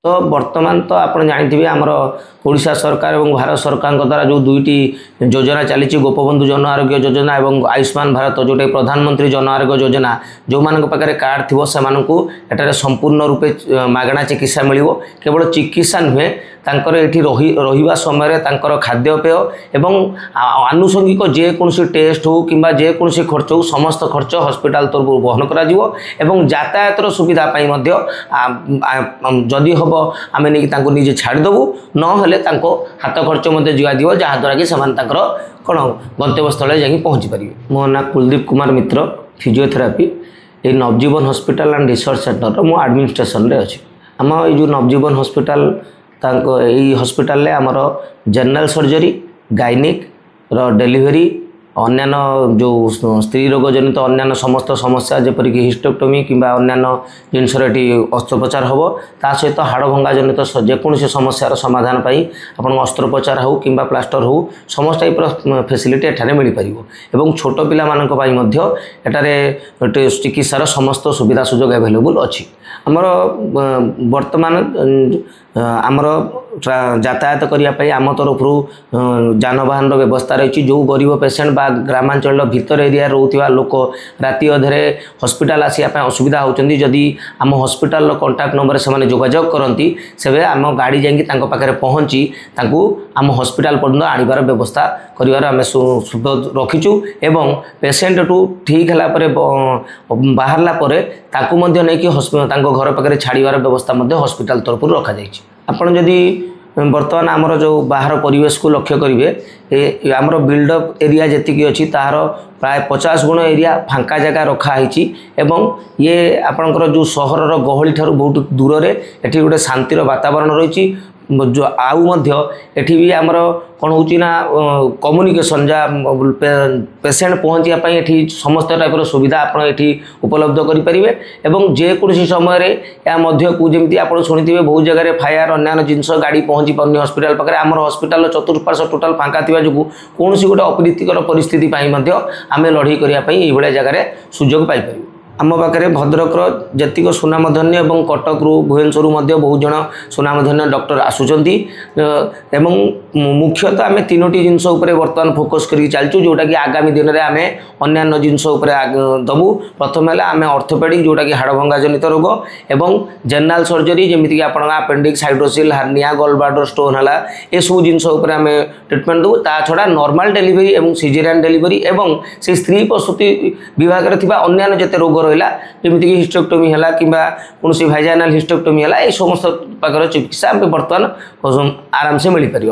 तो वर्तमान तो आप जानते आमर ओडिशा सरकार और भारत सरकार द्वारा जो दुईटी योजना चली गोपबंधु जन आरोग्य योजना और आयुष्मान भारत जोटा प्रधानमंत्री जन आरोग्य योजना जो मान पाखे कार्ड थी से संपूर्ण रूपे मागणा चिकित्सा मिल केवल चिकित्सा नुहे तांकर एठी रहिबा समय तांकर खाद्यपेय एवं आनुषंगिक जेकोसी टेस्ट हो कि जेकोसी खर्च हो समस्त खर्च हॉस्पिटल तरफ बहन करा एवं यातायातर सुविधा जदि हम आम नहीं निजे छाड़देबू नहेले हाथ खर्च दिव जहाँद्वारा कि कौन गंतव्यस्थल जा पहुँची पारे। मो ना कुलदीप कुमार मित्र फिजियोथेरापी ये नवजीवन हॉस्पिटल एंड रिसर्च सेंटर मो एडमिनिस्ट्रेशन रे अच्छी आम ये नवजीवन हॉस्पिटल हॉस्पिटल आमर जनरल सर्जरी गायनिक डेलीवरी अन्यान्य जो स्त्री रोग जनित अन्यान्य समस्त समस्या जेपरिक हिस्टेक्टोमी किंबा अन्यान्य जिनसर अस्त्रोपचार हम ता सहित हाड़ भंगा जनित जेकोसी समस्यार समाधान पाई आपन अस्त्रोपचार हो कि प्लास्टर हो समस्त टाइप फैसिलिटी एठारे मिल पारिबो एवं छोट पिला मानक पाई मध्य एटारे चिकित्सार समस्त सुविधा सुजोग अवेलेबल अछि। आमर वर्तमान आमर यातायात करने आम तरफ जानवाहन व्यवस्था रही जो गरीब पेसेंट बा ग्रामांचल भितर एरिया रोकवा लोक राति अधे हॉस्पिटल आसपा असुविधा होती जदि आम हॉस्पिटल कंटाक्ट नंबर से जोगाजोग करती से आम गाड़ी जापाखे पहुँची आम हॉस्पिटल पर्यटन आनबार व्यवस्था कर रखीचु एवं पेसेंट टू ठीक है बाहरला घर पाखे छाड़बार व्यवस्था हॉस्पिटल तरफ रखा जाइए। आपन जदि वर्तमान आमर जो बाहर परिवेश को लक्ष्य करेंगे आमर बिल्डअप एरिया जी अच्छी तार प्राय 50 गुण एरिया फांका जगह रखाही एवं ये आपणकर जो सहर गहली ठार बहुत दूर में ये गोटे शांतिर वातावरण रही जो आउ मध्य एठी भी आमर कौन होना कम्युनिकेशन जहाँ पेसेंट पहुँचा एठी समस्त टाइप सुविधा आप उपलब्ध करेंगे एवं जेकोसी समय या जमी आप शुणी बहुत जगह फायर अन्य जिनस गाड़ी पहुँची पार्नी हॉस्पिटल पाखे आम हॉस्पिटल चतुर्पार्श्व टोटाल फांका थी जो कौन गोटे अप्रीतिकर परिस्थिति आम लड़ाई करने जगह सुजोग पाइपर। आम पाखे भद्रक जतिक सुनामधन्य और कटक भुवनेश्वर बहुत जन सुनामधन्य डॉक्टर आसुचंती एवं मुख्यतः आम तीनोटी जिनस बर्तमान फोकस कर चलचु जोटा कि आगामी दिन में आम अन्य जिनस दबू। प्रथम है आम ऑर्थोपेडिक जोटा कि हाड़ भंगा जनित रोग एवं जनरल सर्जरी जमीक आप appendix hydrocele hernia gall bladder stone है ये सब जिनस आम ट्रिटमेंट दू ता छड़ा नॉर्मल डेलीवरी और सिजेरियन डेलीवरी एवं से स्त्री प्रसूति विभाग में अन्य जिते रोग रहा जमीक हिस्टेक्टोमी है कि कौन भाइजाइनाल हिस्टेक्टोमी है ये समस्त प्रकार चिकित्सा बर्तमान आराम से मिल पार।